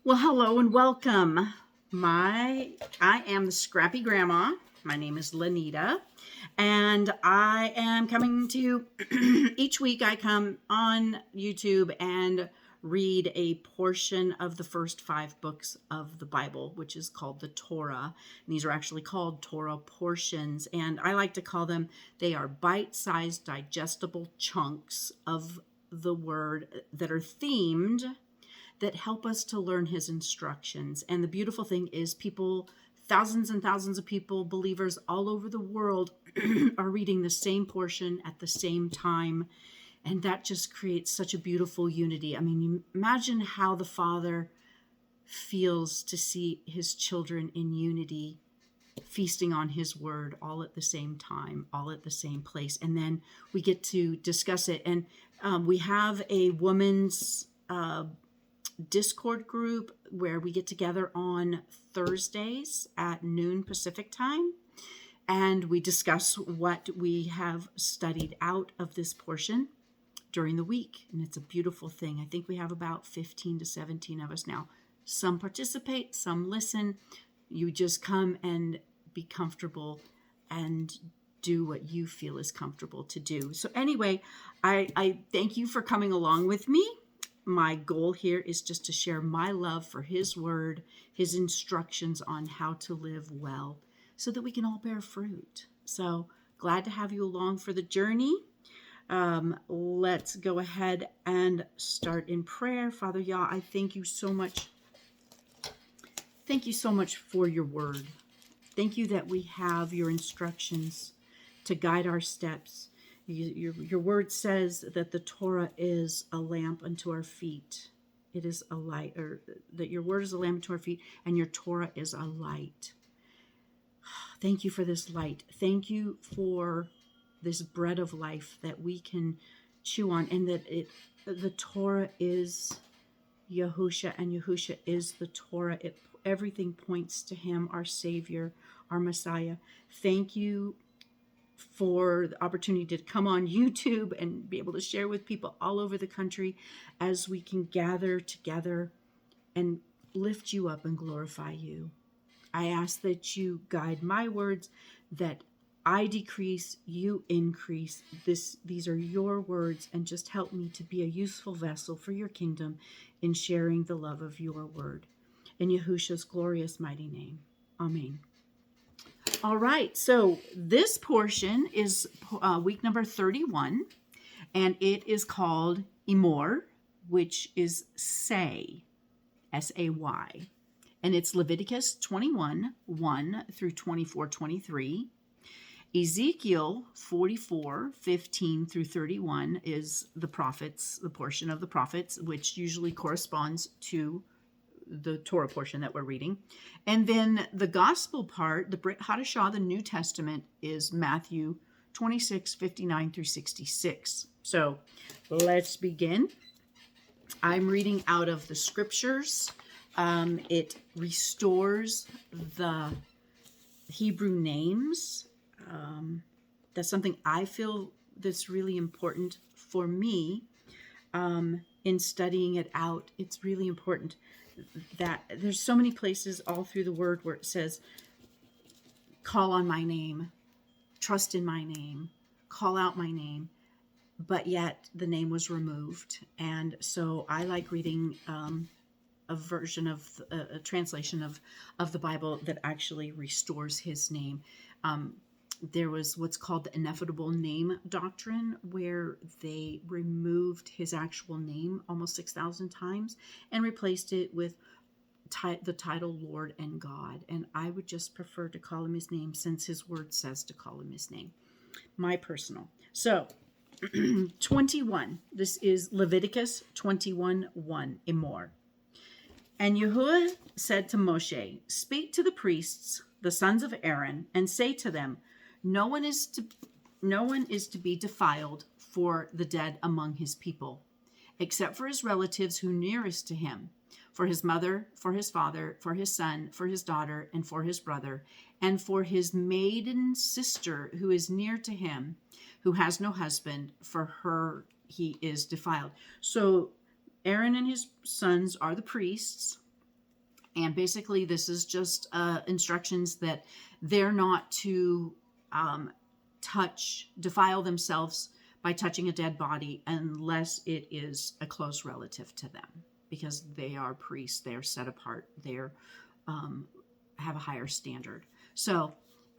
Well, hello and welcome. I am the Scrappy Grandma. My name is Lanita, and I am coming to you each week. I come on YouTube and read a portion of the first 5 books of the Bible, which is called the Torah. And these are actually called Torah portions, and I like to call them, they are bite-sized, digestible chunks of the word that are themed, that help us to learn his instructions. And the beautiful thing is people, thousands and thousands of people, believers all over the world are reading the same portion at the same time. And that just creates such a beautiful unity. I mean, imagine how the Father feels to see his children in unity, feasting on his word all at the same time, all at the same place. And then we get to discuss it. And we have a woman's Discord group where we get together on Thursdays at noon Pacific time, and we discuss what we have studied out of this portion during the week. And it's a beautiful thing. I think we have about 15 to 17 of us now. Some participate, some listen. You just come and be comfortable and do what you feel is comfortable to do. So anyway, I thank you for coming along with me. My goal here is just to share my love for his word, his instructions on how to live well, so that we can all bear fruit. So glad to have you along for the journey. Let's go ahead and start in prayer. Father Yah, I thank you so much. Thank you so much for your word. Thank you that we have your instructions to guide our steps. Your word says that the Torah is a lamp unto our feet. It is a light, or that your word is a lamp unto our feet, and your Torah is a light. Thank you for this light. Thank you for this bread of life that we can chew on, and that the Torah is Yahusha, and Yahusha is the Torah. Everything points to him, our Savior, our Messiah. Thank you for the opportunity to come on YouTube and be able to share with people all over the country as we can gather together and lift you up and glorify you. I ask that you guide my words, that I decrease, you increase. These are your words, and just help me to be a useful vessel for your kingdom in sharing the love of your word. In Yahusha's glorious mighty name. Amen. All right, so this portion is week number 31, and it is called Emor, which is say, S-A-Y. And it's Leviticus 21, 1 through 24, 23. Ezekiel 44, 15 through 31 is the prophets, the portion of the prophets, which usually corresponds to the Torah portion that we're reading. And then the gospel part, the Brit Hadashah, the New Testament, is Matthew 26, 59 through 66. So let's begin. I'm reading out of the scriptures. It restores the Hebrew names. That's something I feel that's really important for me in studying it out. It's really important that there's so many places all through the word where it says, call on my name, trust in my name, call out my name, but yet the name was removed. And so I like reading a version of a translation of the Bible that actually restores his name. There was what's called the ineffable name doctrine, where they removed his actual name almost 6,000 times and replaced it with the title Lord and God. And I would just prefer to call him his name, since his word says to call him his name. My personal. So 21. This is Leviticus 21:1, Emor. And Yahuwah said to Moshe, speak to the priests, the sons of Aaron, and say to them, no one is to be defiled for the dead among his people, except for his relatives who nearest to him, for his mother, for his father, for his son, for his daughter, and for his brother, and for his maiden sister who is near to him, who has no husband, for her he is defiled. So Aaron and his sons are the priests, And basically, this is just instructions that they're not to defile themselves by touching a dead body unless it is a close relative to them, because they are priests, they are set apart, they're have a higher standard. So,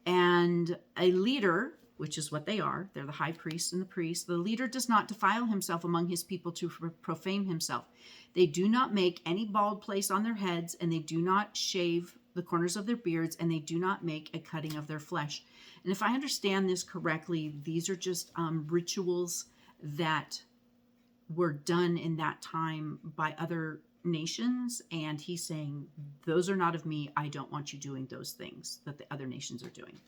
and a leader, which is what they are, they're the high priest and the priest. The leader does not defile himself among his people to profane himself. They do not make any bald place on their heads, and they do not shave the corners of their beards, and they do not make a cutting of their flesh. And if I understand this correctly, these are just rituals that were done in that time by other nations, and he's saying, those are not of me. I don't want you doing those things that the other nations are doing.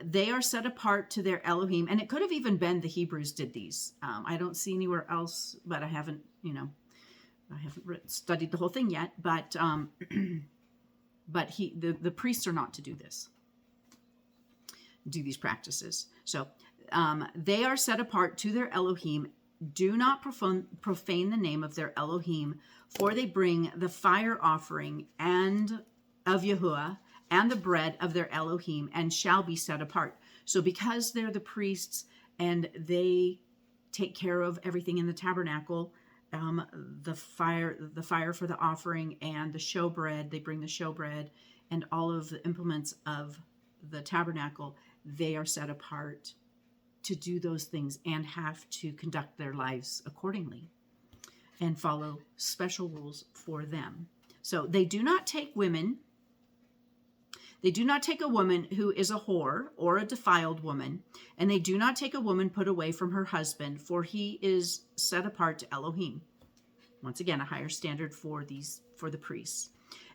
They are set apart to their Elohim, and it could have even been the Hebrews did these. I don't see anywhere else, but I haven't studied the whole thing yet. But the priests are not to do these practices. So they are set apart to their Elohim. Do not profane the name of their Elohim, for they bring the fire offering and of Yahuwah and the bread of their Elohim, and shall be set apart. So because they're the priests and they take care of everything in the tabernacle, the fire for the offering and the showbread, they bring the showbread and all of the implements of the tabernacle, they are set apart to do those things and have to conduct their lives accordingly and follow special rules for them. So they do not take women. They do not take a woman who is a whore or a defiled woman, and they do not take a woman put away from her husband, for he is set apart to Elohim. Once again, a higher standard for the priests.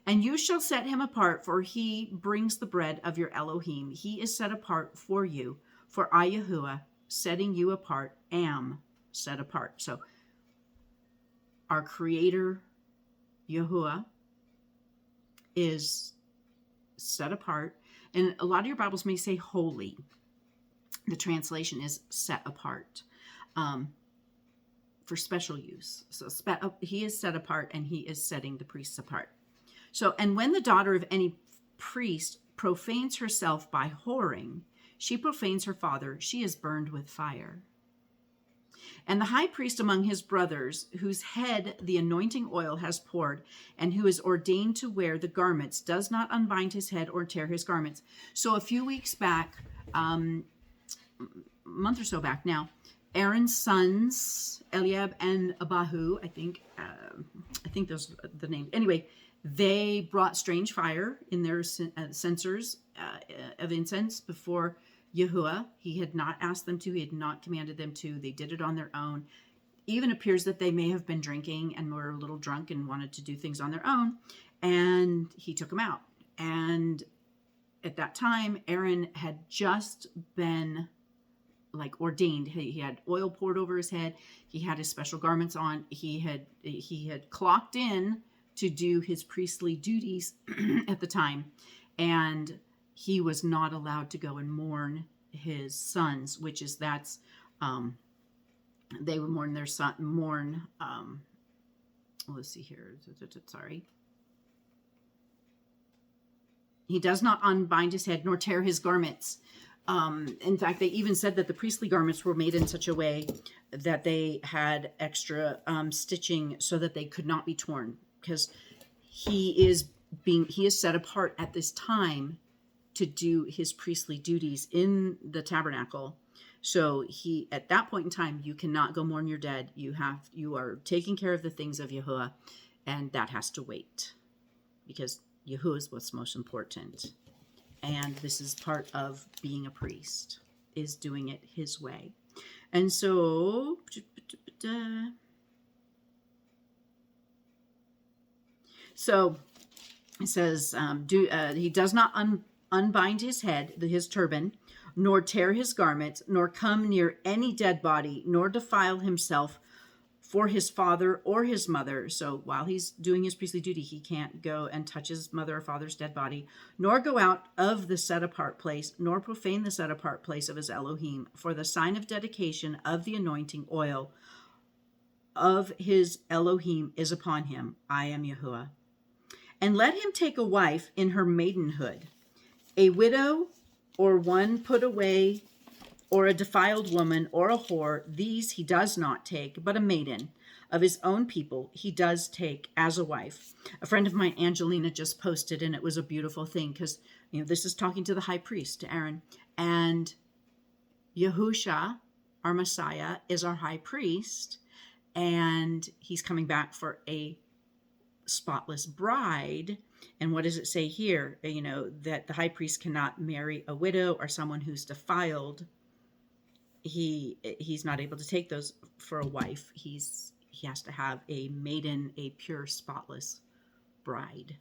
And you shall set him apart, for he brings the bread of your Elohim. He is set apart for you. For I, Yahuwah, setting you apart, am set apart. So our Creator, Yahuwah, is set apart. And a lot of your Bibles may say holy. The translation is set apart for special use. So he is set apart, and he is setting the priests apart. So, and when the daughter of any priest profanes herself by whoring, she profanes her father, she is burned with fire. And the high priest among his brothers, whose head the anointing oil has poured, and who is ordained to wear the garments, does not unbind his head or tear his garments. So a few weeks back, a month or so back now, Aaron's sons, Eliab and Abahu, I think those are the names. Anyway, they brought strange fire in their censers of incense before Yahuwah. He had not asked them to. He had not commanded them to. They did it on their own. Even appears that they may have been drinking and were a little drunk and wanted to do things on their own. And he took them out. And at that time, Aaron had just been ordained. He had oil poured over his head. He had his special garments on. He had clocked in to do his priestly duties at the time. And he was not allowed to go and mourn his sons, they would mourn their son, let's see here. Sorry. He does not unbind his head nor tear his garments. In fact, they even said that the priestly garments were made in such a way that they had extra stitching so that they could not be torn, because he is set apart at this time to do his priestly duties in the tabernacle. So at that point in time, you cannot go mourn your dead. You are taking care of the things of Yahuwah, and that has to wait, because Yahuwah is what's most important. And this is part of being a priest, is doing it his way. And so it says, he does not unbind his head, his turban, nor tear his garments, nor come near any dead body, nor defile himself for his father or his mother. So while he's doing his priestly duty, he can't go and touch his mother or father's dead body, nor go out of the set apart place, nor profane the set apart place of his Elohim, for the sign of dedication of the anointing oil of his Elohim is upon him. I am Yahuwah. And let him take a wife in her maidenhood, a widow or one put away, or a defiled woman or a whore. These he does not take, but a maiden of his own people he does take as a wife. A friend of mine, Angelina, just posted, and it was a beautiful thing because, this is talking to the high priest, to Aaron, and Yahusha, our Messiah, is our high priest, and he's coming back for a spotless bride. And what does it say here? That the high priest cannot marry a widow or someone who's defiled. He's not able to take those for a wife. He has to have a maiden, a pure, spotless bride.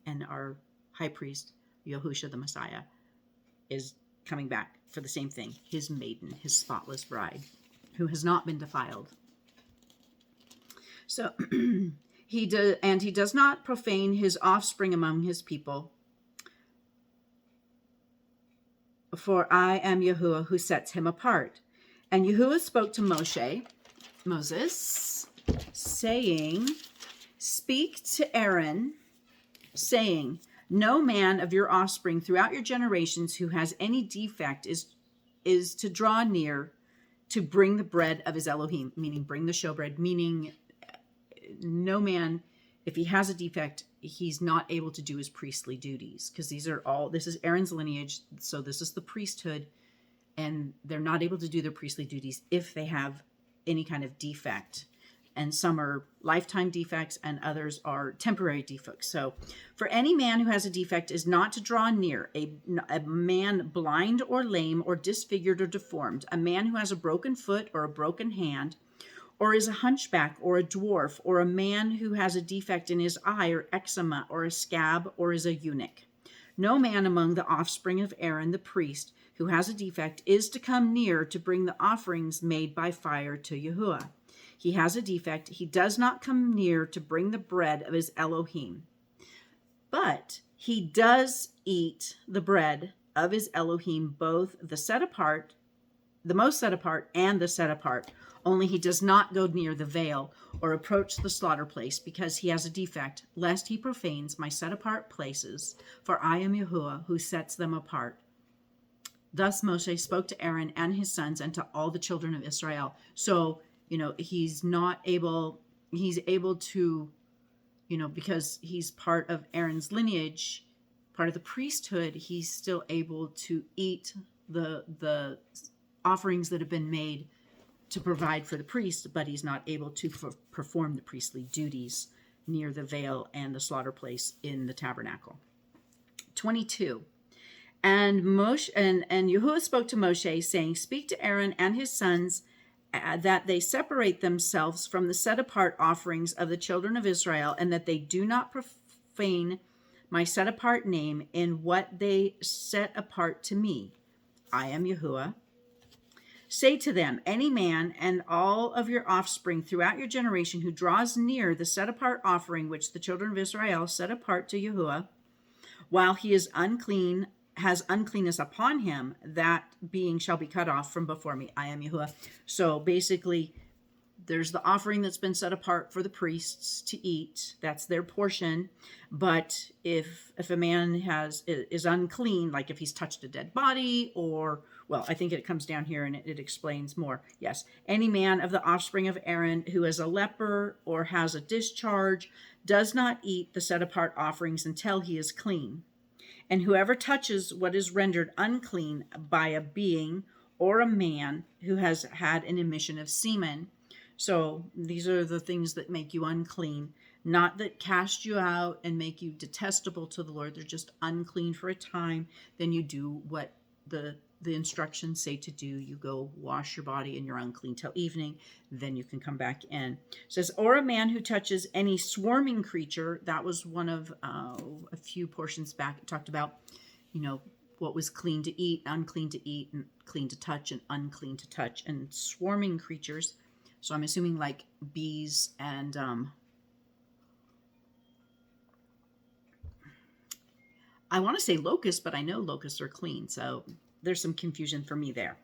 And our high priest, Yahusha the Messiah, is coming back for the same thing. His maiden, his spotless bride, who has not been defiled. So he does not profane his offspring among his people. For I am Yahuwah who sets him apart. And Yahuwah spoke to Moses, saying, speak to Aaron, saying, no man of your offspring throughout your generations who has any defect is to draw near to bring the bread of his Elohim, meaning bring the showbread, meaning no man, if he has a defect, he's not able to do his priestly duties, because this is Aaron's lineage, so this is the priesthood, and they're not able to do their priestly duties if they have any kind of defect. And some are lifetime defects and others are temporary defects. So for any man who has a defect is not to draw near, a man blind or lame or disfigured or deformed, a man who has a broken foot or a broken hand, or is a hunchback or a dwarf, or a man who has a defect in his eye or eczema or a scab, or is a eunuch. No man among the offspring of Aaron the priest who has a defect is to come near to bring the offerings made by fire to Yahuwah. He has a defect. He does not come near to bring the bread of his Elohim. But he does eat the bread of his Elohim, both the most set apart, and the set apart. Only he does not go near the veil or approach the slaughter place, because he has a defect, lest he profanes my set apart places, for I am Yahuwah who sets them apart. Thus Moshe spoke to Aaron and his sons and to all the children of Israel. So, he's able to, because he's part of Aaron's lineage, part of the priesthood, he's still able to eat the offerings that have been made to provide for the priest, but he's not able to perform the priestly duties near the veil and the slaughter place in the tabernacle. 22. And Yahuwah spoke to Moshe, saying, speak to Aaron and his sons that they separate themselves from the set-apart offerings of the children of Israel, and that they do not profane my set-apart name in what they set apart to me. I am Yahuwah. Say to them, any man and all of your offspring throughout your generation who draws near the set-apart offering which the children of Israel set apart to Yahuwah, while he is unclean, has uncleanness upon him, that being shall be cut off from before me. I am Yahuwah. So basically, there's the offering that's been set apart for the priests to eat. That's their portion. But if a man is unclean, like if he's touched a dead body, or, well, I think it comes down here and it explains more. Yes, any man of the offspring of Aaron who is a leper or has a discharge does not eat the set apart offerings until he is clean. And whoever touches what is rendered unclean by a being or a man who has had an emission of semen. So these are the things that make you unclean, not that cast you out and make you detestable to the Lord. They're just unclean for a time. Then you do what the instructions say to do. You go wash your body and you're unclean till evening. Then you can come back in. It says, or a man who touches any swarming creature. That was one of a few portions back. It talked about, what was clean to eat, and clean to touch, and unclean to touch, and swarming creatures. So I'm assuming like bees and I want to say locusts, but I know locusts are clean. So there's some confusion for me there.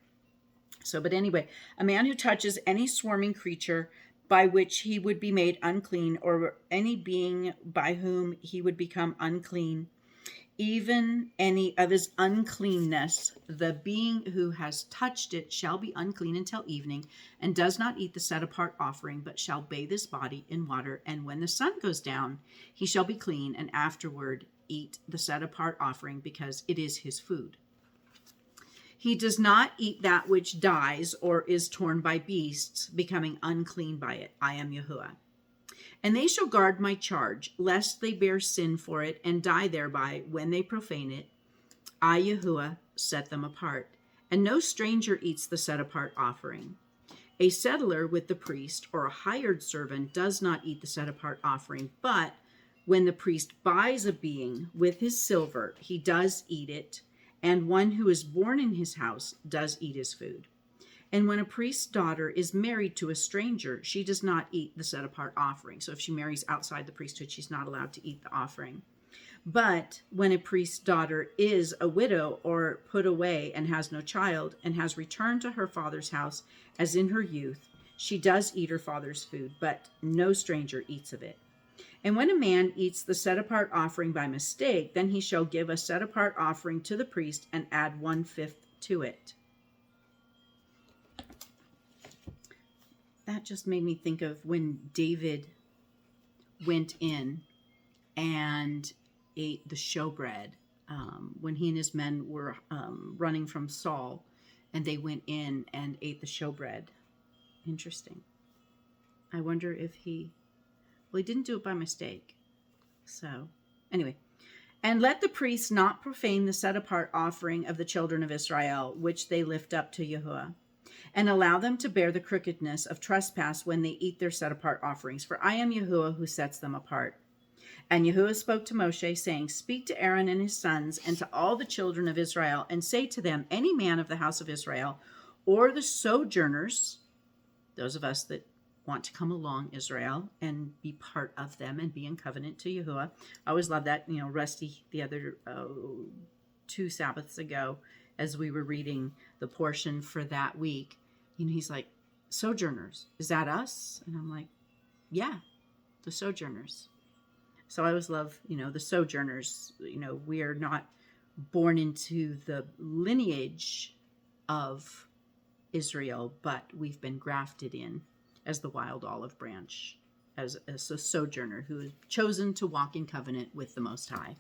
So, but anyway, a man who touches any swarming creature by which he would be made unclean, or any being by whom he would become unclean, even any of his uncleanness, the being who has touched it shall be unclean until evening, and does not eat the set apart offering, but shall bathe his body in water. And when the sun goes down, he shall be clean, and afterward eat the set apart offering, because it is his food. He does not eat that which dies or is torn by beasts, becoming unclean by it. I am Yahuwah. And they shall guard my charge, lest they bear sin for it and die thereby when they profane it. I, Yahuwah, set them apart. And no stranger eats the set apart offering. A settler with the priest or a hired servant does not eat the set apart offering, but when the priest buys a being with his silver, he does eat it, and one who is born in his house does eat his food. And when a priest's daughter is married to a stranger, she does not eat the set apart offering. So if she marries outside the priesthood, she's not allowed to eat the offering. But when a priest's daughter is a widow or put away and has no child and has returned to her father's house as in her youth, she does eat her father's food, but no stranger eats of it. And when a man eats the set apart offering by mistake, then he shall give a set apart offering to the priest and add 1/5 to it. That just made me think of when David went in and ate the showbread, when he and his men were running from Saul, and they went in and ate the showbread. Interesting. I wonder if he didn't do it by mistake. So anyway, and let the priests not profane the set apart offering of the children of Israel, which they lift up to Yahuwah, and allow them to bear the crookedness of trespass when they eat their set apart offerings. For I am Yahuwah who sets them apart. And Yahuwah spoke to Moshe, saying, Speak to Aaron and his sons and to all the children of Israel, and say to them, any man of the house of Israel, or the sojourners, those of us that want to come along Israel and be part of them and be in covenant to Yahuwah. I always love that. Rusty, the other 2 Sabbaths ago, as we were reading the portion for that week, he's like, sojourners, is that us? And I'm like, yeah, the sojourners. So I always love, the sojourners. We are not born into the lineage of Israel, but we've been grafted in as the wild olive branch, as a sojourner who is chosen to walk in covenant with the Most High.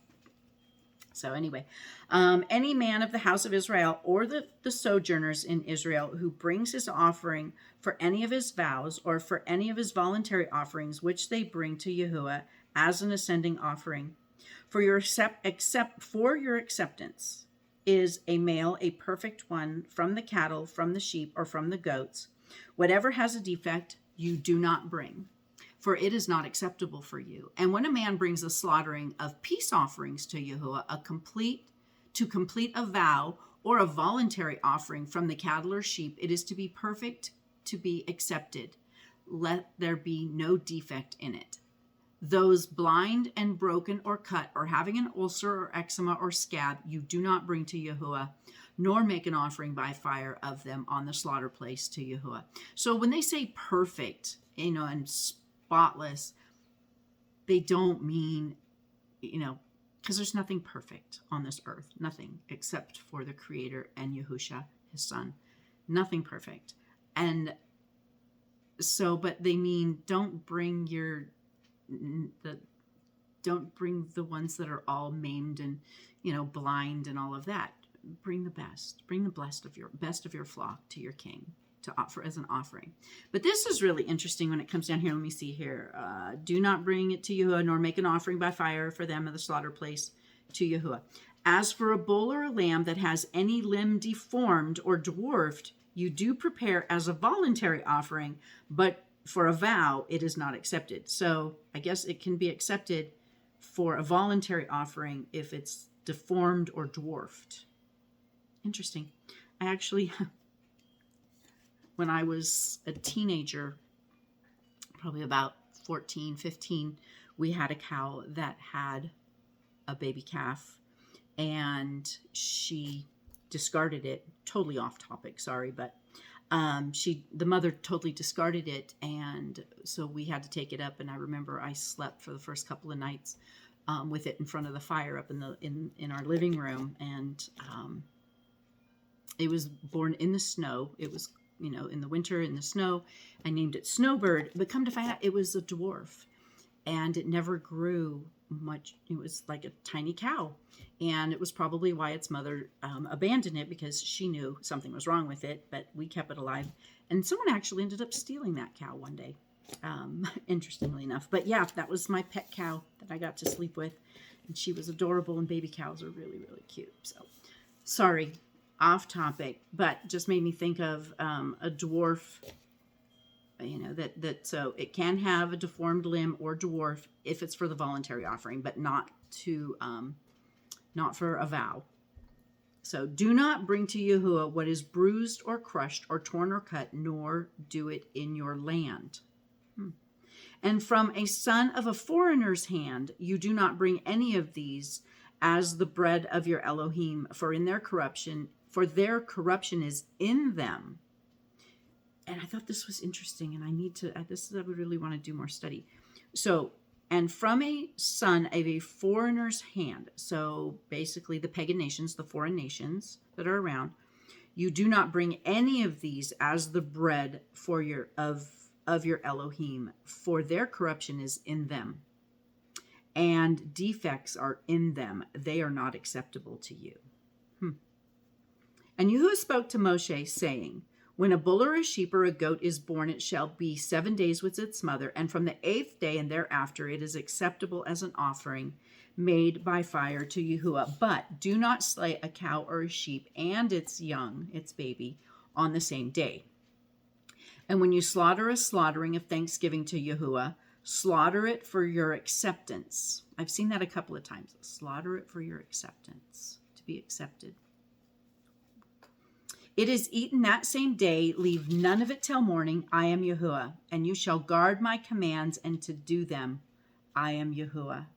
So anyway, any man of the house of Israel or the sojourners in Israel who brings his offering for any of his vows or for any of his voluntary offerings, which they bring to Yahuwah as an ascending offering, for your acceptance is a male, a perfect one, from the cattle, from the sheep, or from the goats. Whatever has a defect, you do not bring, for it is not acceptable for you. And when a man brings the slaughtering of peace offerings to Yahuwah, to complete a vow or a voluntary offering from the cattle or sheep, it is to be perfect, to be accepted. Let there be no defect in it. Those blind and broken or cut or having an ulcer or eczema or scab, you do not bring to Yahuwah, nor make an offering by fire of them on the slaughter place to Yahuwah. So when they say perfect, and spotless, they don't mean, because there's nothing perfect on this earth, nothing except for the Creator and Yahusha, his son, nothing perfect. And so, but they mean don't bring the ones that are all maimed and blind and all of that. Bring the best of your flock to your king to offer as an offering. But this is really interesting when it comes down here. Let me see here. Do not bring it to Yahuwah, nor make an offering by fire for them of the slaughter place to Yahuwah. As for a bull or a lamb that has any limb deformed or dwarfed, you do prepare as a voluntary offering, but for a vow, it is not accepted. So I guess it can be accepted for a voluntary offering if it's deformed or dwarfed. Interesting. I actually, when I was a teenager, probably about 14, 15, we had a cow that had a baby calf, and she discarded it. Totally off topic, sorry, but The mother totally discarded it, and so we had to take it up. And I remember I slept for the first couple of nights with it in front of the fire up in our living room, and it was born in the snow. It was, in the winter in the snow. I named it Snowbird, but come to find out it was a dwarf, and it never grew much. It was like a tiny cow, and it was probably why its mother abandoned it, because she knew something was wrong with it, but we kept it alive. And someone actually ended up stealing that cow one day, interestingly enough. But yeah, that was my pet cow that I got to sleep with, and she was adorable, and baby cows are really, really cute. So sorry, off topic, but just made me think of a dwarf. So it can have a deformed limb or dwarf if it's for the voluntary offering, but not for a vow. So do not bring to Yahuwah what is bruised or crushed or torn or cut, nor do it in your land. And from a son of a foreigner's hand, you do not bring any of these as the bread of your Elohim, for their corruption is in them. And I thought this was interesting, and I would really want to do more study. So, and from a son of a foreigner's hand, so basically the pagan nations, the foreign nations that are around, you do not bring any of these as the bread of your Elohim, for their corruption is in them, and defects are in them. They are not acceptable to you. And Yahuwah spoke to Moshe, saying, when a bull or a sheep or a goat is born, it shall be 7 days with its mother, and from the 8th day and thereafter it is acceptable as an offering made by fire to Yahuwah. But do not slay a cow or a sheep and its young, its baby, on the same day. And when you slaughter a slaughtering of thanksgiving to Yahuwah, slaughter it for your acceptance. I've seen that a couple of times. Slaughter it for your acceptance, to be accepted. It is eaten that same day. Leave none of it till morning. I am Yahuwah. And you shall guard my commands and to do them. I am Yahuwah.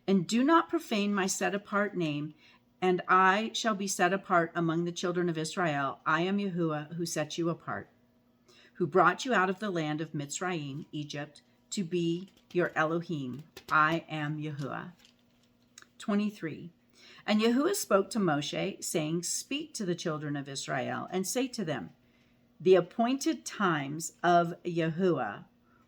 And do not profane my set-apart name, and I shall be set apart among the children of Israel. I am Yahuwah, who set you apart, who brought you out of the land of Mitzrayim, Egypt, to be your Elohim. I am Yahuwah. 23. And Yahuwah spoke to Moshe, saying, speak to the children of Israel, and say to them, the appointed times of Yahuwah,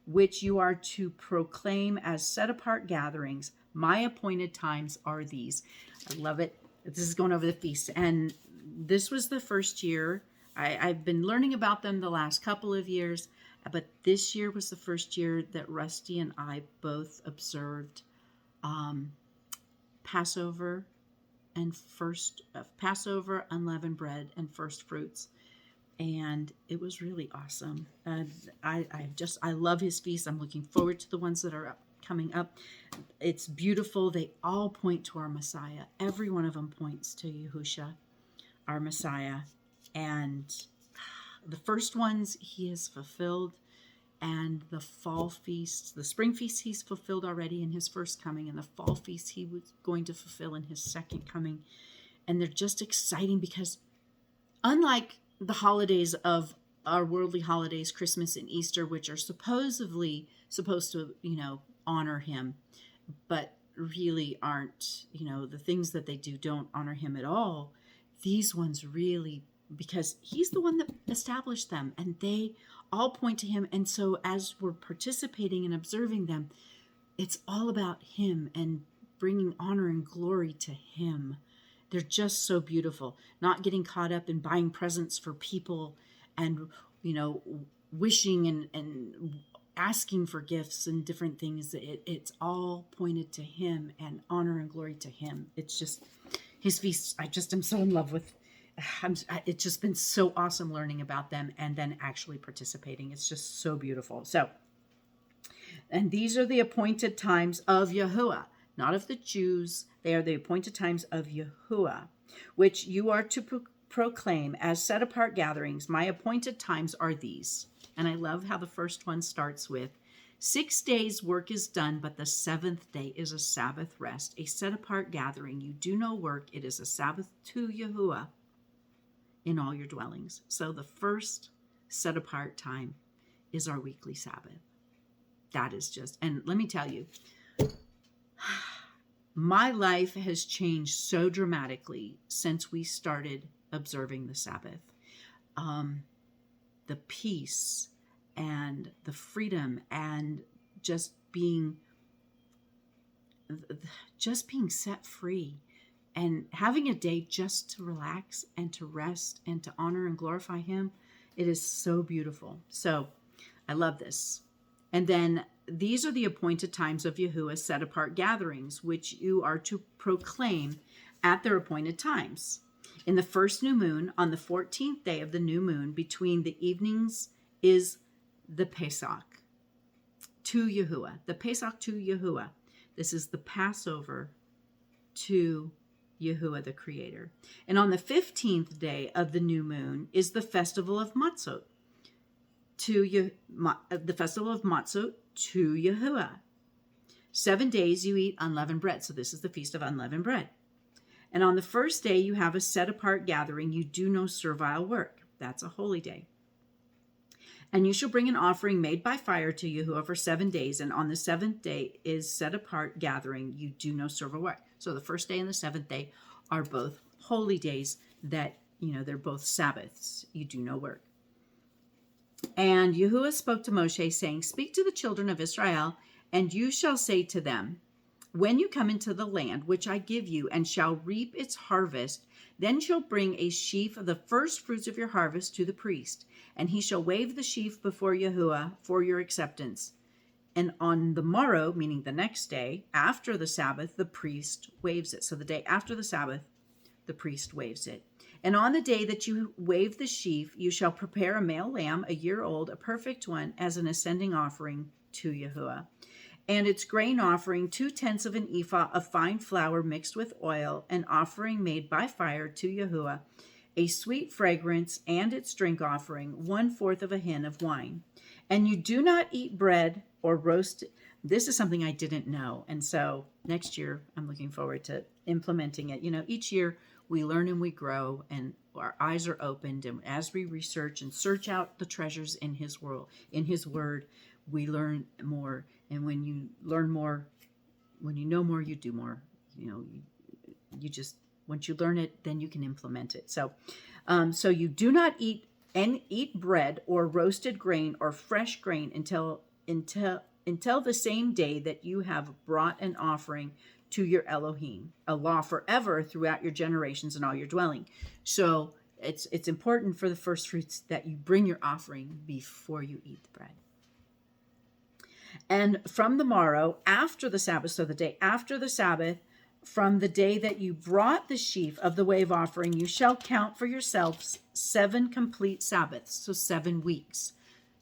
which you are to proclaim as set-apart gatherings, my appointed times are these. I love it. This is going over the feast. And this was the first year. I've been learning about them the last couple of years, but this year was the first year that Rusty and I both observed Passover and Passover, unleavened bread, and first fruits. And it was really awesome. I love his feast. I'm looking forward to the ones that are coming up. It's beautiful. They all point to our Messiah. Every one of them points to Yahusha, our Messiah. And the first ones he has fulfilled, and the fall feasts, the spring feast he's fulfilled already in his first coming, and the fall feast he was going to fulfill in his second coming. And they're just exciting because unlike the holidays of our worldly holidays, Christmas and Easter, which are supposedly supposed to, honor him, but really aren't, the things that they do don't honor him at all. These ones really, because he's the one that established them, and they all point to him. And so as we're participating and observing them, it's all about him and bringing honor and glory to him. They're just so beautiful, not getting caught up in buying presents for people and, wishing and asking for gifts and different things. It's all pointed to him and honor and glory to him. It's just his feasts. I just am so in love with. It's just been so awesome learning about them and then actually participating. It's just so beautiful. So, and these are the appointed times of Yahuwah, not of the Jews. They are the appointed times of Yahuwah, which you are to proclaim as set-apart gatherings. My appointed times are these. And I love how the first one starts with, 6 days work is done, but the 7th day is a Sabbath rest, a set-apart gathering. You do no work. It is a Sabbath to Yahuwah in all your dwellings. So the first set apart time is our weekly Sabbath. That is just, and let me tell you, my life has changed so dramatically since we started observing the Sabbath. The peace and the freedom and just being set free and having a day just to relax and to rest and to honor and glorify him. It is so beautiful. So I love this. And then these are the appointed times of Yahuwah's set apart gatherings, which you are to proclaim at their appointed times. In the first new moon, on the 14th day of the new moon, between the evenings is the Pesach to Yahuwah. The Pesach to Yahuwah. This is the Passover to Yahuwah the Creator. And on the 15th day of the new moon is the festival of Matzot. The festival of Matzot to Yahuwah. 7 days you eat unleavened bread. So this is the feast of unleavened bread. And on the first day you have a set apart gathering. You do no servile work. That's a holy day. And you shall bring an offering made by fire to Yahuwah for 7 days. And on the 7th day is set apart gathering. You do no servile work. So the first day and the 7th day are both holy days that, they're both Sabbaths. You do no work. And Yahuwah spoke to Moshe, saying, speak to the children of Israel, and you shall say to them, when you come into the land which I give you, and shall reap its harvest, then shall bring a sheaf of the first fruits of your harvest to the priest, and he shall wave the sheaf before Yahuwah for your acceptance. And on the morrow, meaning the next day, after the Sabbath, the priest waves it. So the day after the Sabbath, the priest waves it. And on the day that you wave the sheaf, you shall prepare a male lamb, a year old, a perfect one, as an ascending offering to Yahuwah. And its grain offering, 2/10 of an ephah of fine flour mixed with oil, an offering made by fire to Yahuwah, a sweet fragrance, and its drink offering, 1/4 of a hin of wine. And you do not eat bread or roast. This is something I didn't know. And so next year, I'm looking forward to implementing it. Each year we learn and we grow, and our eyes are opened. And as we research and search out the treasures in his world, in his word, we learn more. And when you learn more, when you know more, you do more. You just, once you learn it, then you can implement it. So you do not eat bread or roasted grain or fresh grain until the same day that you have brought an offering to your Elohim, a law forever throughout your generations and all your dwelling. So it's important for the first fruits that you bring your offering before you eat the bread. And from the morrow after the Sabbath, so the day after the Sabbath, from the day that you brought the sheaf of the wave offering, you shall count for yourselves 7 complete Sabbaths, so 7 weeks.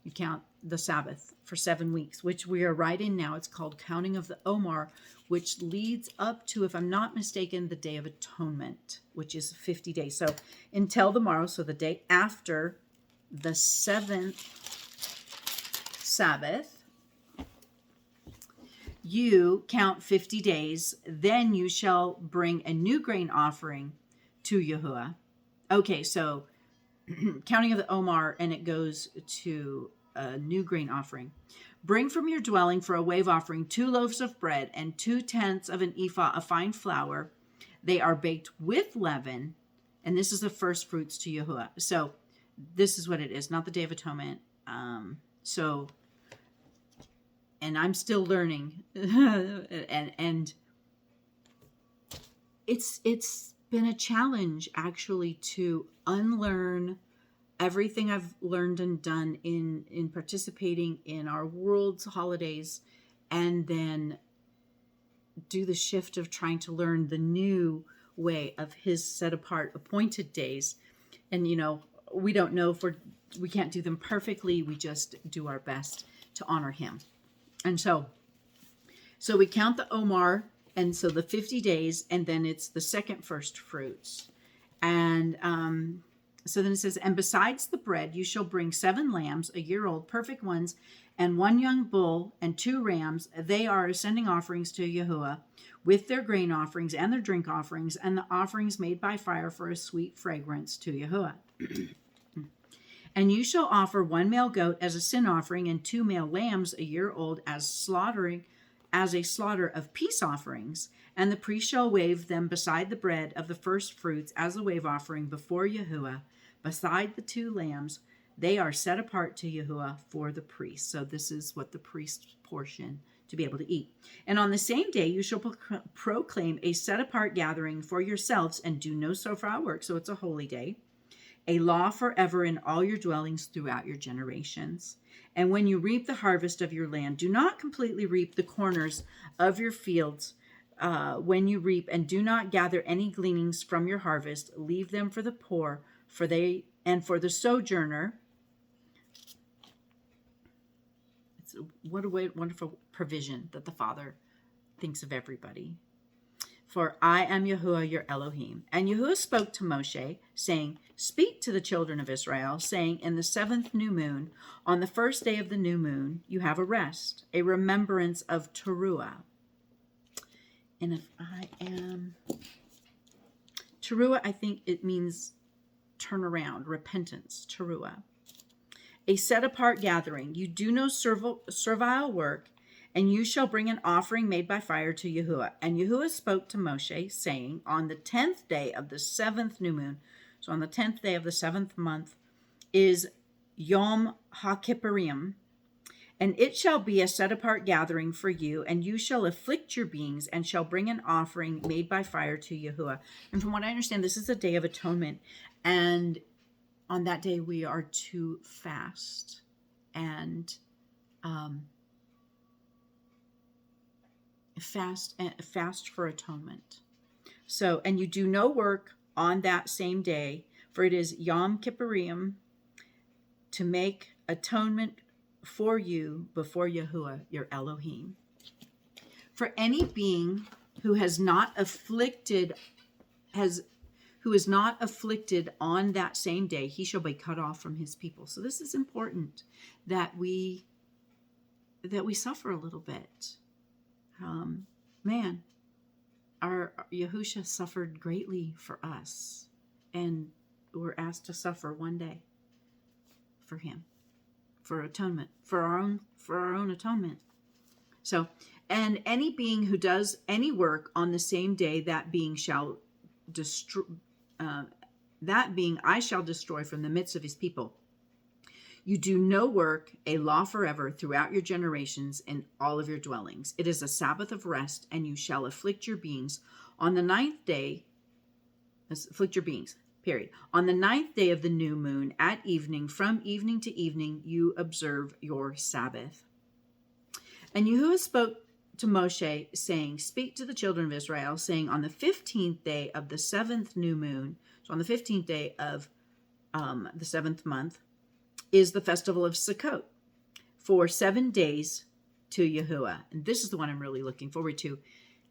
You count the Sabbath for 7 weeks, which we are right in now. It's called Counting of the Emor, which leads up to, if I'm not mistaken, the Day of Atonement, which is 50 days. So until the morrow, so the day after the 7th Sabbath, you count 50 days. Then you shall bring a new grain offering to Yahuwah. Okay, so counting of the Emor, and it goes to a new grain offering. Bring from your dwelling for a wave offering 2 loaves of bread and 2/10 of an ephah of fine flour. They are baked with leaven, and this is the first fruits to Yahuwah. So this is what it is, not the Day of Atonement. And I'm still learning, and it's been a challenge actually to unlearn everything I've learned and done in participating in our world's holidays, and then do the shift of trying to learn the new way of his set apart appointed days. And we don't know if we can't do them perfectly. We just do our best to honor him. And so we count the Emor, and so the 50 days, and then it's the second first fruits. And so then it says, and besides the bread, you shall bring 7 lambs, a year old, perfect ones, and 1 young bull, and 2 rams. They are ascending offerings to Yahuwah, with their grain offerings and their drink offerings, and the offerings made by fire for a sweet fragrance to Yahuwah. And you shall offer 1 male goat as a sin offering and 2 male lambs a year old as a slaughter of peace offerings. And the priest shall wave them beside the bread of the first fruits as a wave offering before Yahuwah, beside the 2 lambs. They are set apart to Yahuwah for the priest. So this is what the priest's portion to be able to eat. And on the same day you shall proclaim a set apart gathering for yourselves and do no servile work. So it's a holy day, a law forever in all your dwellings throughout your generations. And when you reap the harvest of your land, do not completely reap the corners of your fields when you reap, and do not gather any gleanings from your harvest. Leave them for the poor, for the sojourner. What a wonderful provision that the Father thinks of everybody. For I am Yahuwah your Elohim. And Yahuwah spoke to Moshe, saying, speak to the children of Israel, saying, in the 7th new moon, on the first day of the new moon, you have a rest, a remembrance of Teruah. And if I am... Teruah, I think it means turn around, repentance, Teruah. A set-apart gathering. You do no servile work, and you shall bring an offering made by fire to Yahuwah. And Yahuwah spoke to Moshe, saying, on the 10th day of the 7th new moon, so on the 10th day of the 7th month, is Yom HaKippurim, and it shall be a set-apart gathering for you, and you shall afflict your beings, and shall bring an offering made by fire to Yahuwah. And from what I understand, this is a day of atonement, and on that day we are to fast and fast for atonement. So, and you do no work on that same day, for it is Yom Kippurim, to make atonement for you before Yahuwah your Elohim. For any being who is not afflicted on that same day, he shall be cut off from his people. So this is important that we suffer a little bit. Our Yahusha suffered greatly for us, and we're asked to suffer one day for him, for atonement, for our own atonement. So, and any being who does any work on the same day, that being shall destroy. That being I shall destroy from the midst of his people. You do no work, a law forever throughout your generations in all of your dwellings. It is a Sabbath of rest, and you shall afflict your beings. On the 9th day, afflict your beings, period. On the 9th day of the new moon, at evening, from evening to evening, you observe your Sabbath. And Yahuwah spoke to Moshe, saying, speak to the children of Israel, saying, on the 15th day of the 7th new moon, so on the 15th day of the 7th month, is the festival of Sukkot, for 7 days to Yahuwah. And this is the one I'm really looking forward to.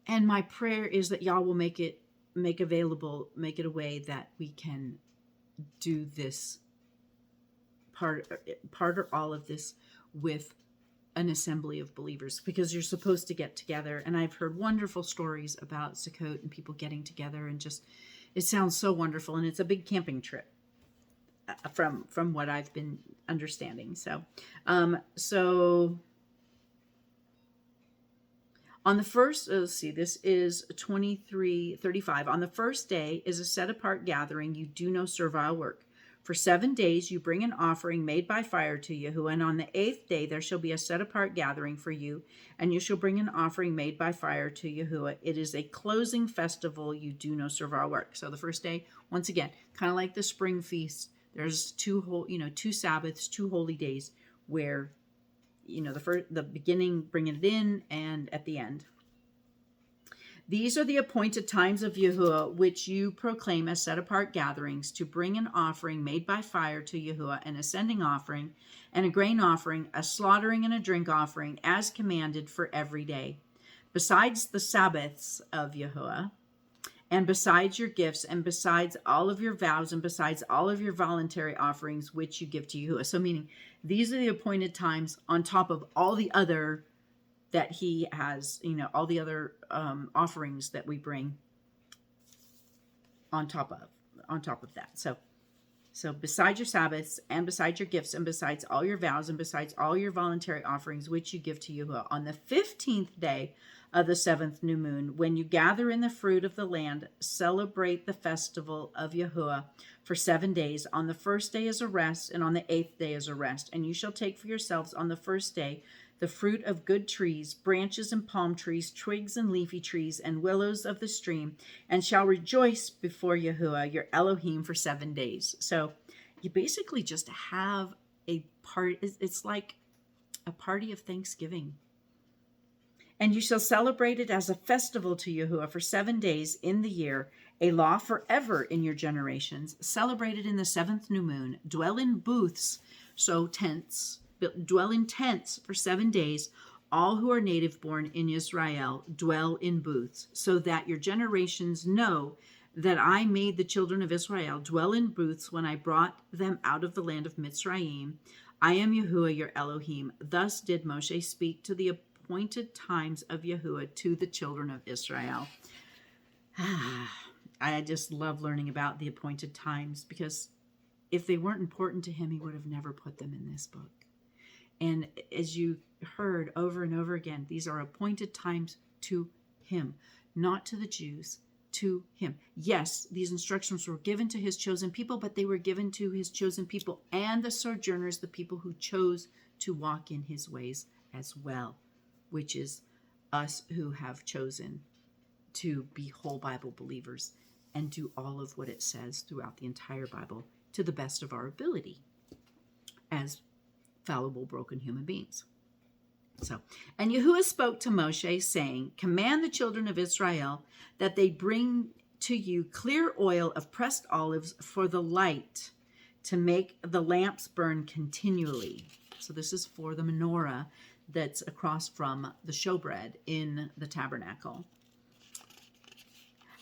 And my prayer is that y'all will make it a way that we can do this part or all of this with an assembly of believers, because you're supposed to get together. And I've heard wonderful stories about Sukkot and people getting together, and just, it sounds so wonderful. And it's a big camping trip from what I've been understanding. So on the first, let's see, this is 23:35. On the first day is a set apart gathering. You do no servile work. For 7 days you bring an offering made by fire to Yahuwah, and on the 8th day there shall be a set-apart gathering for you, and you shall bring an offering made by fire to Yahuwah. It is a closing festival. You do no servile work. So the first day, once again, kind of like the spring feast, there's two Sabbaths, 2 holy days, where the beginning, bringing it in, and at the end. These are the appointed times of Yahuwah, which you proclaim as set-apart gatherings, to bring an offering made by fire to Yahuwah, an ascending offering, and a grain offering, a slaughtering and a drink offering, as commanded for every day. Besides the Sabbaths of Yahuwah, and besides your gifts, and besides all of your vows, and besides all of your voluntary offerings, which you give to Yahuwah. So meaning, these are the appointed times on top of all the other that he has, all the other offerings that we bring on top of that. So So besides your Sabbaths and besides your gifts and besides all your vows and besides all your voluntary offerings which you give to Yahuwah, on the 15th day of the 7th new moon, when you gather in the fruit of the land, celebrate the festival of Yahuwah for 7 days. On the first day is a rest, and on the 8th day is a rest. And you shall take for yourselves on the first day the fruit of good trees, branches and palm trees, twigs and leafy trees, and willows of the stream, and shall rejoice before Yahuwah, your Elohim, for 7 days. So you basically just have a part. It's like a party of Thanksgiving. And you shall celebrate it as a festival to Yahuwah for 7 days in the year, a law forever in your generations. Celebrate it in the 7th new moon. Dwell in booths, so tents. Dwell in tents for 7 days. All who are native born in Israel dwell in booths, so that your generations know that I made the children of Israel dwell in booths when I brought them out of the land of Mitzrayim. I am Yahuwah your Elohim. Thus did Moshe speak to the appointed times of Yahuwah to the children of Israel. I just love learning about the appointed times, because if they weren't important to him, he would have never put them in this book. And as you heard over and over again, these are appointed times to him, not to the Jews, to him. Yes, these instructions were given to his chosen people, but they were given to his chosen people and the sojourners, the people who chose to walk in his ways as well, which is us who have chosen to be whole Bible believers and do all of what it says throughout the entire Bible to the best of our ability as fallible, broken human beings. So, and Yahuwah spoke to Moshe, saying, command the children of Israel that they bring to you clear oil of pressed olives for the light, to make the lamps burn continually. So this is for the menorah that's across from the showbread in the tabernacle.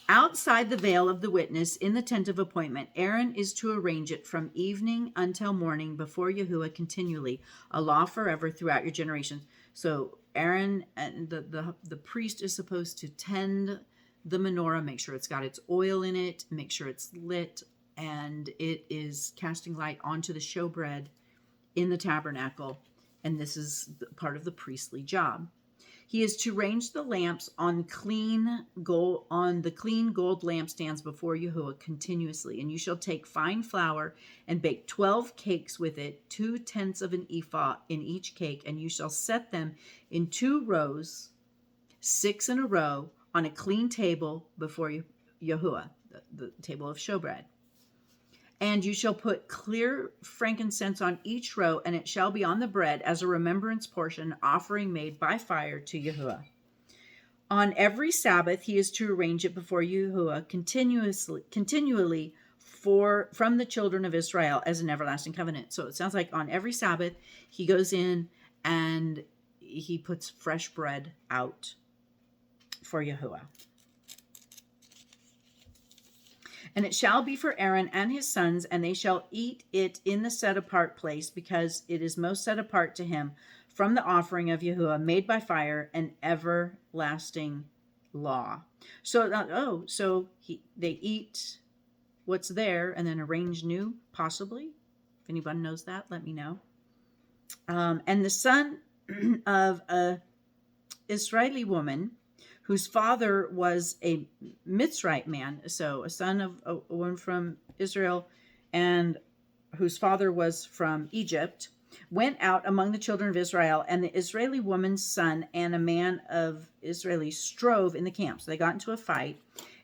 Outside the veil of the witness in the tent of appointment, Aaron is to arrange it from evening until morning before Yahuwah continually, a law forever throughout your generations. So Aaron, and the priest, is supposed to tend the menorah, make sure it's got its oil in it, make sure it's lit, and it is casting light onto the showbread in the tabernacle. And this is part of the priestly job. He is to range the lamps on the clean gold lampstands before Yahuwah continuously. And you shall take fine flour and bake 12 cakes with it, 2/10 of an ephah in each cake. And you shall set them in 2 rows, 6 in a row, on a clean table before Yahuwah, the table of showbread. And you shall put clear frankincense on each row, and it shall be on the bread as a remembrance portion, offering made by fire to Yahuwah. On every Sabbath he is to arrange it before Yahuwah continually from the children of Israel as an everlasting covenant. So it sounds like on every Sabbath he goes in and he puts fresh bread out for Yahuwah. And it shall be for Aaron and his sons, and they shall eat it in the set-apart place, because it is most set apart to him from the offering of Yahuwah, made by fire, an everlasting law. So, they eat what's there and then arrange new, possibly. If anyone knows that, let me know. And the son of a Israeli woman, whose father was a Mitzrite man, so a son of a woman from Israel, and whose father was from Egypt, went out among the children of Israel, and the Israeli woman's son and a man of Israel strove in the camp. So they got into a fight,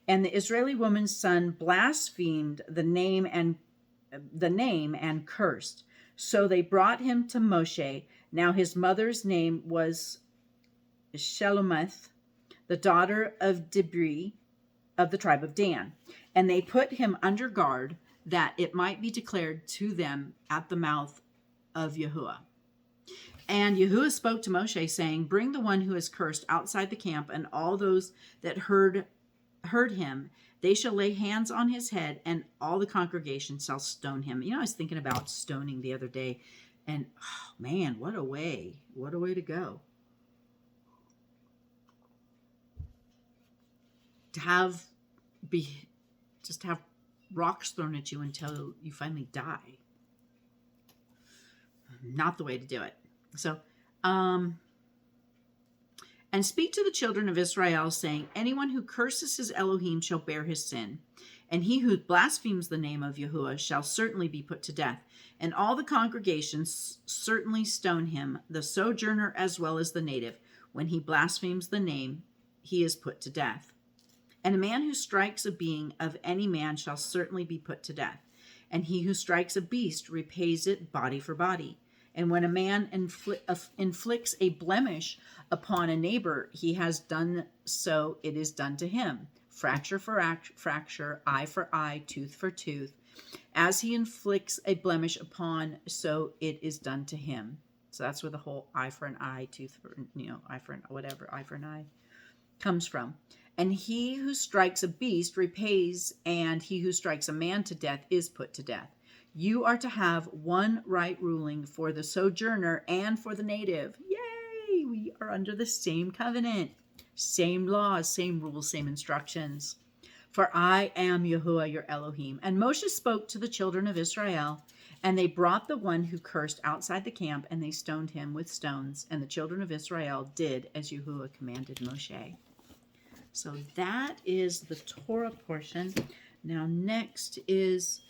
and the Israeli woman's son blasphemed the name and cursed. So they brought him to Moshe. Now his mother's name was Shelomith, the daughter of Dibri of the tribe of Dan. And they put him under guard, that it might be declared to them at the mouth of Yahuwah. And Yahuwah spoke to Moshe, saying, bring the one who is cursed outside the camp, and all those that heard him, they shall lay hands on his head, and all the congregation shall stone him. You know, I was thinking about stoning the other day, and oh man, what a way to go. To have rocks thrown at you until you finally die. Not the way to do it. So, and speak to the children of Israel, saying, anyone who curses his Elohim shall bear his sin, and he who blasphemes the name of Yahuwah shall certainly be put to death. And all the congregations certainly stone him, the sojourner as well as the native. When he blasphemes the name, he is put to death. And a man who strikes a being of any man shall certainly be put to death. And he who strikes a beast repays it body for body. And when a man inflicts a blemish upon a neighbor, he has done so, it is done to him. Fracture for fracture, eye for eye, tooth for tooth. As he inflicts a blemish upon, so it is done to him. So that's where the whole eye for an eye, tooth for, eye for an whatever, eye for an eye comes from. And he who strikes a beast repays, and he who strikes a man to death is put to death. You are to have one right ruling for the sojourner and for the native. Yay! We are under the same covenant, same laws, same rules, same instructions. For I am Yahuwah your Elohim. And Moshe spoke to the children of Israel, and they brought the one who cursed outside the camp, and they stoned him with stones. And the children of Israel did as Yahuwah commanded Moshe. So that is the Torah portion. Now next is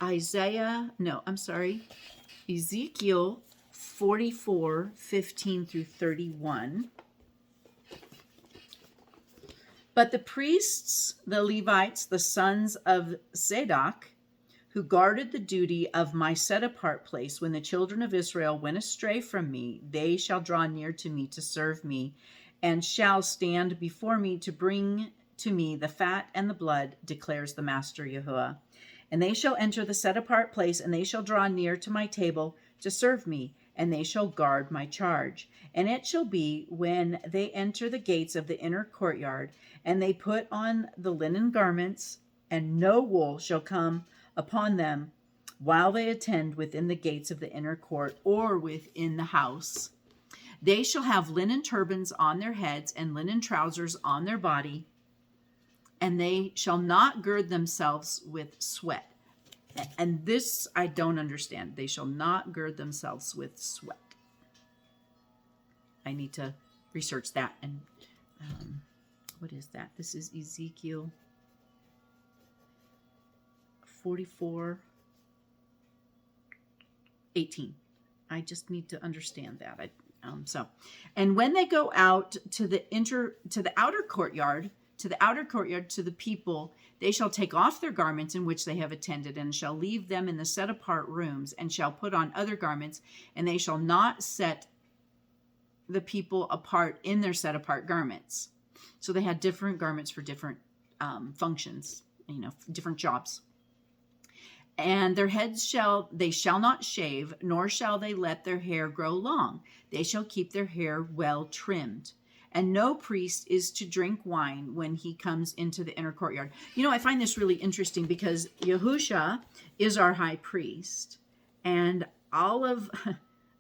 Ezekiel 44, 15 through 31. But the priests, the Levites, the sons of Zadok, who guarded the duty of my set-apart place when the children of Israel went astray from me, they shall draw near to me to serve me, and shall stand before me to bring to me the fat and the blood, declares the Master Yahuwah. And they shall enter the set-apart place, and they shall draw near to my table to serve me, and they shall guard my charge. And it shall be, when they enter the gates of the inner courtyard, and they put on the linen garments, and no wool shall come upon them while they attend within the gates of the inner court or within the house. They shall have linen turbans on their heads and linen trousers on their body, and they shall not gird themselves with sweat. And this I don't understand. They shall not gird themselves with sweat. I need to research that. And what is that? This is Ezekiel 44, 18. I just need to understand that. And when they go out to the outer courtyard, to the people, they shall take off their garments in which they have attended, and shall leave them in the set apart rooms, and shall put on other garments, and they shall not set the people apart in their set apart garments. So they had different garments for different functions, different jobs. And their heads shall not shave, nor shall they let their hair grow long. They shall keep their hair well trimmed. And no priest is to drink wine when he comes into the inner courtyard. I find this really interesting because Yahusha is our high priest. And all of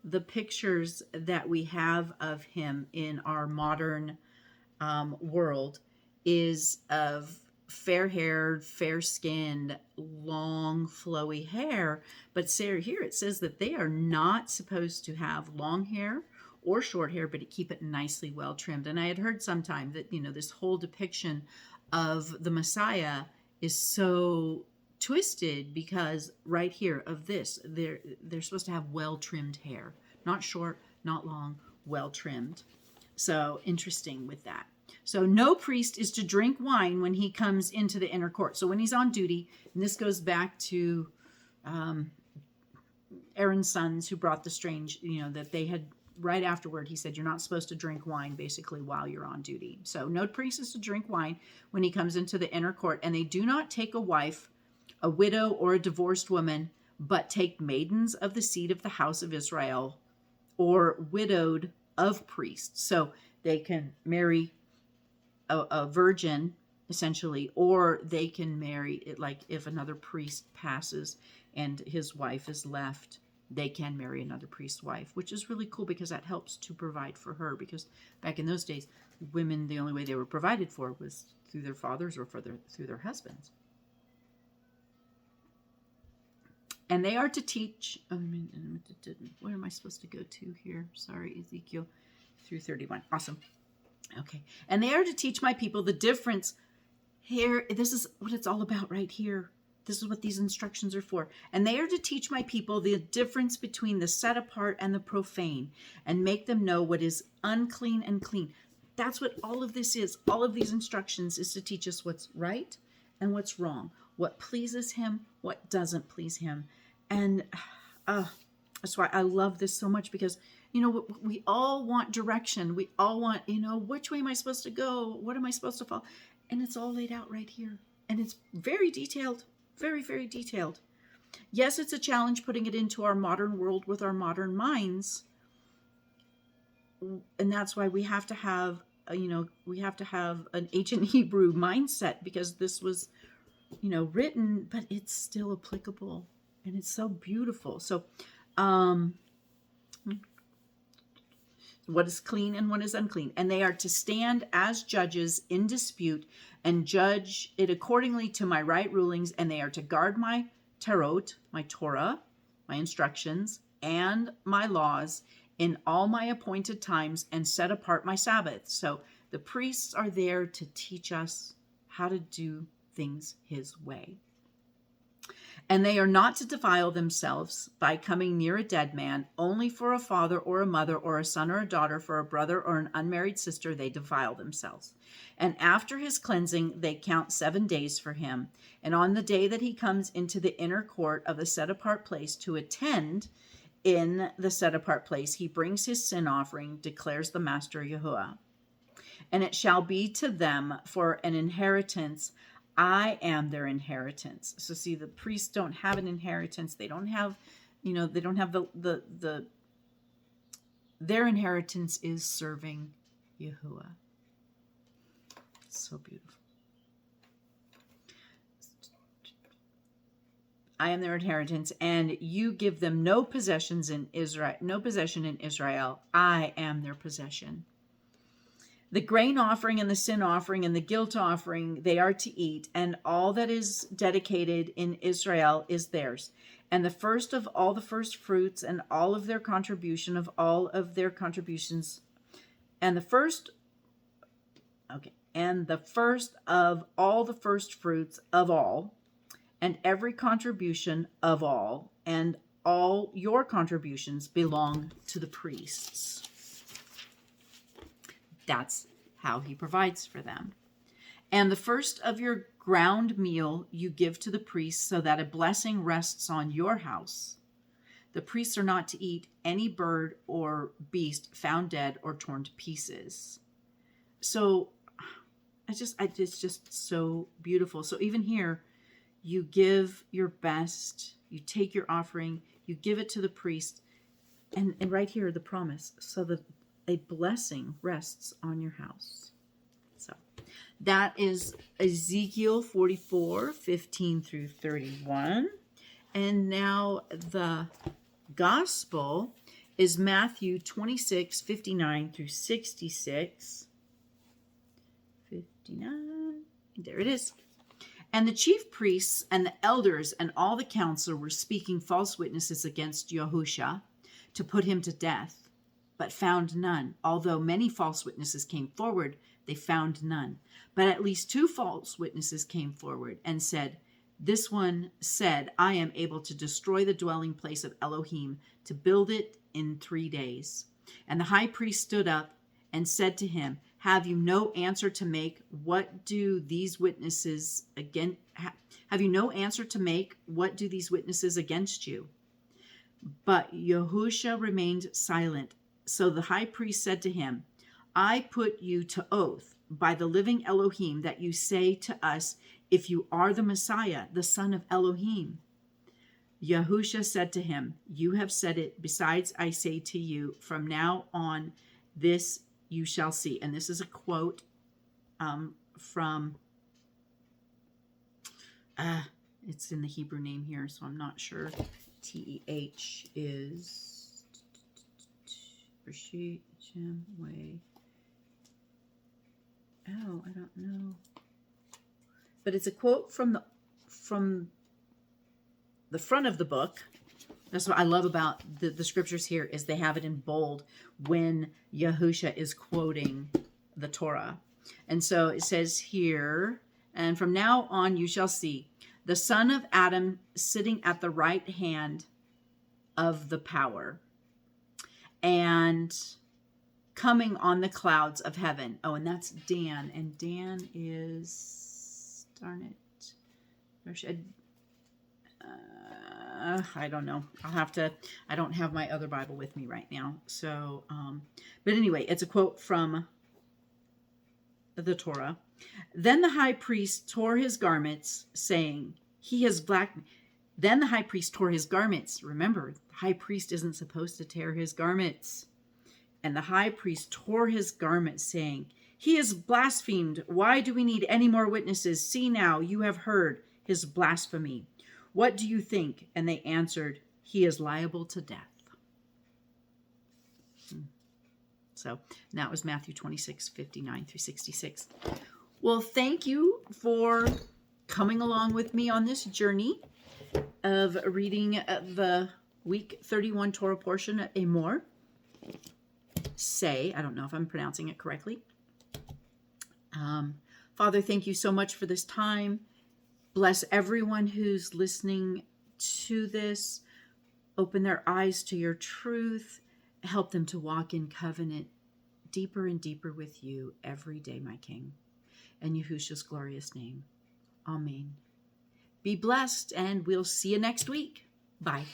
the pictures that we have of him in our modern world is of fair-haired, fair-skinned, long, flowy hair. But Sarah, here it says that they are not supposed to have long hair or short hair, but to keep it nicely well trimmed. And I had heard sometime that, this whole depiction of the Messiah is so twisted because right here of this, they're supposed to have well trimmed hair, not short, not long, well trimmed. So interesting with that. So no priest is to drink wine when he comes into the inner court. So when he's on duty, and this goes back to Aaron's sons who brought the strange, that they had right afterward, he said, you're not supposed to drink wine basically while you're on duty. So no priest is to drink wine when he comes into the inner court. And they do not take a wife, a widow, or a divorced woman, but take maidens of the seed of the house of Israel or widowed of priests. So they can marry a virgin, essentially, or they can marry it, like if another priest passes and his wife is left, they can marry another priest's wife, which is really cool because that helps to provide for her. Because back in those days, women, the only way they were provided for was through their fathers or through their husbands. And they are to teach, where am I supposed to go to here? Sorry, Ezekiel through 31. Awesome. Okay. And they are to teach my people the difference here. This is what it's all about right here. This is what these instructions are for. And they are to teach my people the difference between the set apart and the profane, and make them know what is unclean and clean. That's what all of this is. All of these instructions is to teach us what's right and what's wrong, what pleases him, what doesn't please him. And that's why I love this so much, because, we all want direction. We all want, which way am I supposed to go? What am I supposed to follow? And it's all laid out right here. And it's very detailed, very, very detailed. Yes, it's a challenge putting it into our modern world with our modern minds. And that's why we have to have, an ancient Hebrew mindset, because this was, written, but it's still applicable, and it's so beautiful. So, what is clean and what is unclean? And they are to stand as judges in dispute and judge it accordingly to my right rulings. And they are to guard my tarot, my Torah, my instructions, and my laws in all my appointed times, and set apart my Sabbaths. So the priests are there to teach us how to do things his way. And they are not to defile themselves by coming near a dead man. Only for a father or a mother or a son or a daughter, for a brother or an unmarried sister, they defile themselves. And after his cleansing, they count 7 days for him. And on the day that he comes into the inner court of the set apart place to attend in the set apart place, he brings his sin offering, declares the Master Yahuwah. And it shall be to them for an inheritance. I am their inheritance. So see, the priests don't have an inheritance. They don't have, they don't have their inheritance is serving Yahuwah. So beautiful. I am their inheritance, and you give them no possessions in Israel, no possession in Israel. I am their possession. The grain offering and the sin offering and the guilt offering they are to eat, and all that is dedicated in Israel is theirs. And the first of all the first fruits and all of their contribution of all of their contributions, and the first of all the first fruits of all, and every contribution of all, and all your contributions belong to the priests. That's how he provides for them. And the first of your ground meal you give to the priests, so that a blessing rests on your house. The priests are not to eat any bird or beast found dead or torn to pieces. So it's just so beautiful. So even here, you give your best, you take your offering, you give it to the priest, and right here the promise, so that a blessing rests on your house. So that is Ezekiel 44, 15 through 31. And now the gospel is Matthew 26, 59 through 66. 59, there it is. And the chief priests and the elders and all the council were speaking false witnesses against Yahusha to put him to death, but found none. Although many false witnesses came forward, they found none. But at least 2 false witnesses came forward and said, this one said, I am able to destroy the dwelling place of Elohim, to build it in 3 days. And the high priest stood up and said to him, have you no answer to make? What do these witnesses have you no answer to make? What do these witnesses against you? But Yahusha remained silent. So the high priest said to him, I put you to oath by the living Elohim that you say to us, if you are the Messiah, the son of Elohim. Yahusha said to him, you have said it. Besides, I say to you, from now on, this you shall see. And this is a quote from, it's in the Hebrew name here, so I'm not sure. TEH is Rashid Way. Oh, I don't know. But it's a quote from the front of the book. That's what I love about the scriptures here, is they have it in bold when Yahusha is quoting the Torah. And so it says here, and from now on you shall see the son of Adam sitting at the right hand of the power and coming on the clouds of heaven. Oh, and that's Dan. And Dan is, darn it. I don't know. I don't have my other Bible with me right now. So, but anyway, it's a quote from the Torah. Then the high priest tore his garments, saying, Then the high priest tore his garments. Remember, the high priest isn't supposed to tear his garments. And the high priest tore his garments, saying, He has blasphemed. Why do we need any more witnesses? See now, you have heard his blasphemy. What do you think? And they answered, He is liable to death. So that was Matthew 26:59 through 66. Well, thank you for coming along with me on this journey of reading the week 31 Torah portion at Emor. I don't know if I'm pronouncing it correctly. Father, thank you so much for this time. Bless everyone who's listening to this. Open their eyes to your truth. Help them to walk in covenant deeper and deeper with you every day, my King. In Yahushua's glorious name. Amen. Be blessed, and we'll see you next week. Bye.